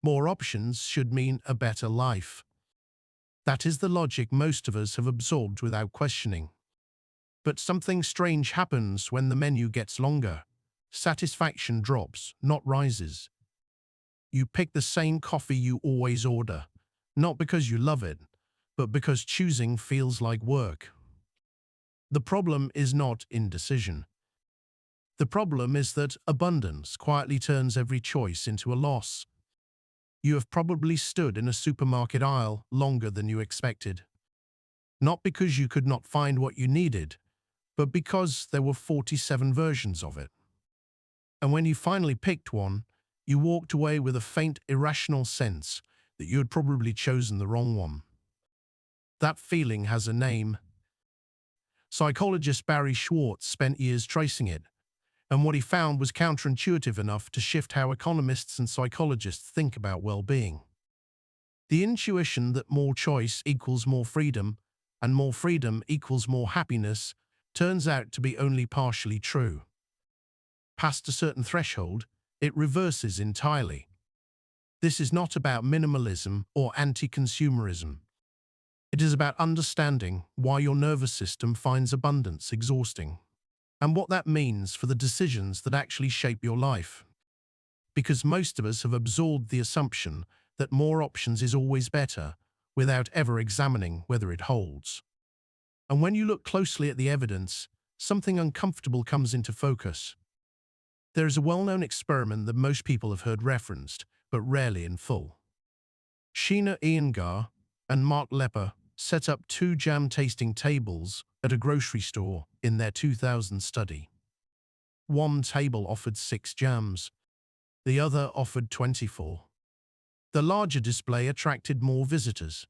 More options should mean a better life. That is the logic most of us have absorbed without questioning. But something strange happens when the menu gets longer. Satisfaction drops, not rises. You pick the same coffee you always order, not because you love it, but because choosing feels like work. The problem is not indecision. The problem is that abundance quietly turns every choice into a loss. You have probably stood in a supermarket aisle longer than you expected. Not because you could not find what you needed, but because there were 47 versions of it. And when you finally picked one, you walked away with a faint, irrational sense that you had probably chosen the wrong one. That feeling has a name. Psychologist Barry Schwartz spent years tracing it, and what he found was counterintuitive enough to shift how economists and psychologists think about well-being. The intuition that more choice equals more freedom, and more freedom equals more happiness, turns out to be only partially true. Past a certain threshold, it reverses entirely. This is not about minimalism or anti-consumerism. It is about understanding why your nervous system finds abundance exhausting, and what that means for the decisions that actually shape your life. Because most of us have absorbed the assumption that more options is always better, without ever examining whether it holds. And when you look closely at the evidence, something uncomfortable comes into focus. There is a well-known experiment that most people have heard referenced, but rarely in full. Iyengar and Lepper set up two jam-tasting tables at a grocery store in their 2000 study. One table offered 6 jams, the other offered 24. The larger display attracted more visitors.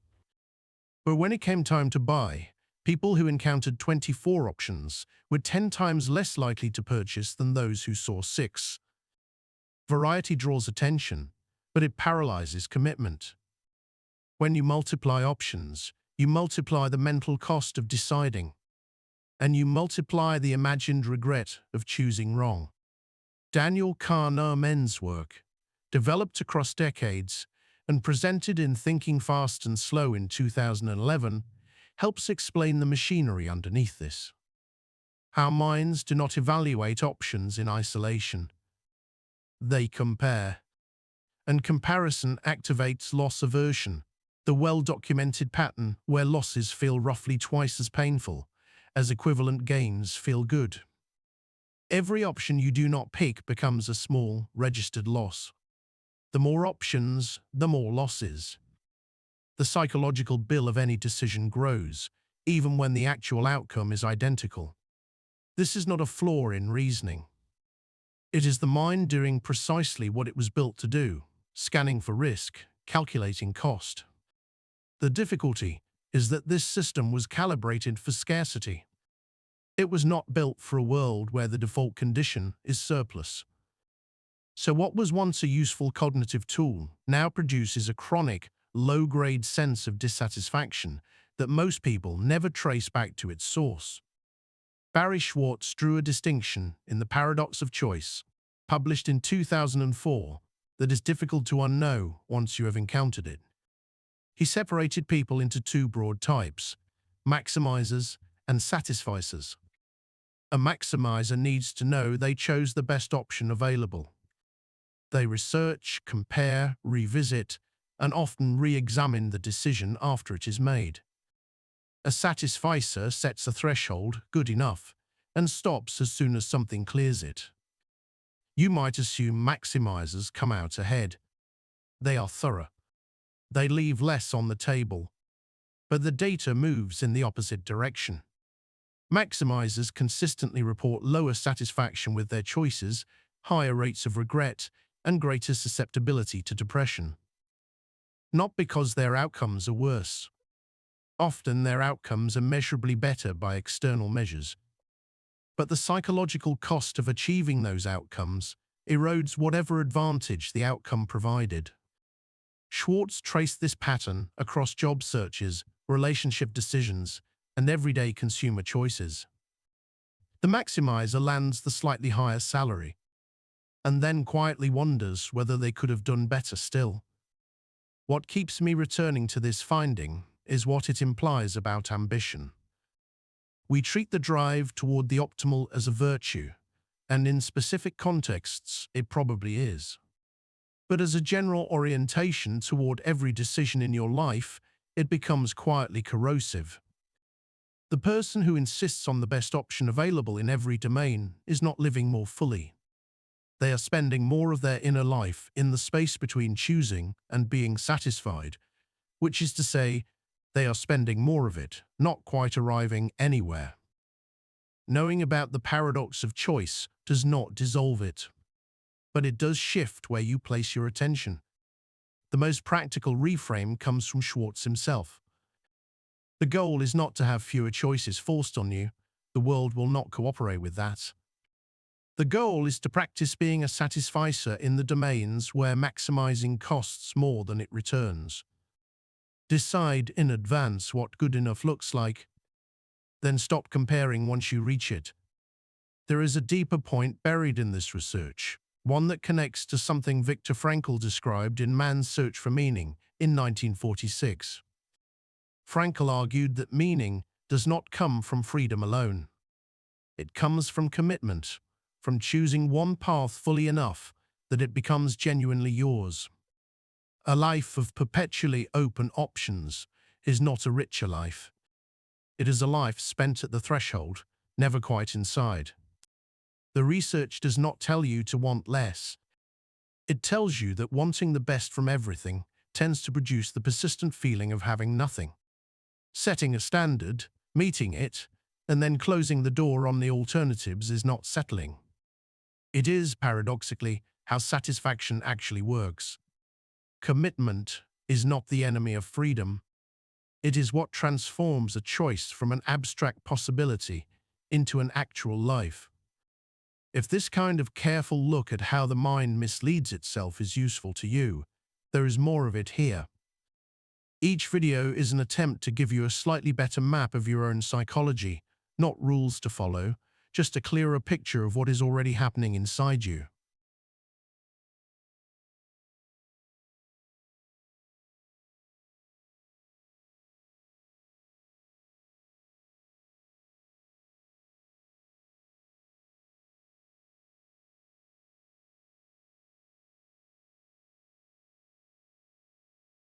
But when it came time to buy, people who encountered 24 options were 10 times less likely to purchase than those who saw 6. Variety draws attention, but it paralyzes commitment. When you multiply options, you multiply the mental cost of deciding, and you multiply the imagined regret of choosing wrong. Daniel Kahneman's work, developed across decades and presented in Thinking Fast and Slow in 2011, helps explain the machinery underneath this. Our minds do not evaluate options in isolation. They compare. And comparison activates loss aversion, the well-documented pattern where losses feel roughly twice as painful as equivalent gains feel good. Every option you do not pick becomes a small, registered loss. The more options, the more losses. The psychological bill of any decision grows, even when the actual outcome is identical. This is not a flaw in reasoning. It is the mind doing precisely what it was built to do, scanning for risk, calculating cost. The difficulty is that this system was calibrated for scarcity. It was not built for a world where the default condition is surplus. So what was once a useful cognitive tool now produces a chronic, low-grade sense of dissatisfaction that most people never trace back to its source. Barry Schwartz drew a distinction in The Paradox of Choice, published in 2004, that is difficult to unknow once you have encountered it. He separated people into 2 broad types, maximizers and satisficers. A maximizer needs to know they chose the best option available. They research, compare, revisit, and often re-examine the decision after it is made. A satisficer sets a threshold, good enough, and stops as soon as something clears it. You might assume maximizers come out ahead. They are thorough. They leave less on the table, but the data moves in the opposite direction. Maximizers consistently report lower satisfaction with their choices, higher rates of regret, and greater susceptibility to depression. Not because their outcomes are worse. Often their outcomes are measurably better by external measures. But the psychological cost of achieving those outcomes erodes whatever advantage the outcome provided. Schwartz traced this pattern across job searches, relationship decisions, and everyday consumer choices. The maximizer lands the slightly higher salary, and then quietly wonders whether they could have done better still. What keeps me returning to this finding is what it implies about ambition. We treat the drive toward the optimal as a virtue, and in specific contexts, it probably is. But as a general orientation toward every decision in your life, it becomes quietly corrosive. The person who insists on the best option available in every domain is not living more fully. They are spending more of their inner life in the space between choosing and being satisfied, which is to say, they are spending more of it, not quite arriving anywhere. Knowing about the paradox of choice does not dissolve it, but it does shift where you place your attention. The most practical reframe comes from Schwartz himself. The goal is not to have fewer choices forced on you. The world will not cooperate with that. The goal is to practice being a satisficer in the domains where maximizing costs more than it returns. Decide in advance what good enough looks like, then stop comparing once you reach it. There is a deeper point buried in this research, one that connects to something Viktor Frankl described in Man's Search for Meaning in 1946. Frankl argued that meaning does not come from freedom alone. It comes from commitment, from choosing one path fully enough that it becomes genuinely yours. A life of perpetually open options is not a richer life. It is a life spent at the threshold, never quite inside. The research does not tell you to want less. It tells you that wanting the best from everything tends to produce the persistent feeling of having nothing. Setting a standard, meeting it, and then closing the door on the alternatives is not settling. It is, paradoxically, how satisfaction actually works. Commitment is not the enemy of freedom. It is what transforms a choice from an abstract possibility into an actual life. If this kind of careful look at how the mind misleads itself is useful to you, there is more of it here. Each video is an attempt to give you a slightly better map of your own psychology, not rules to follow, just a clearer picture of what is already happening inside you.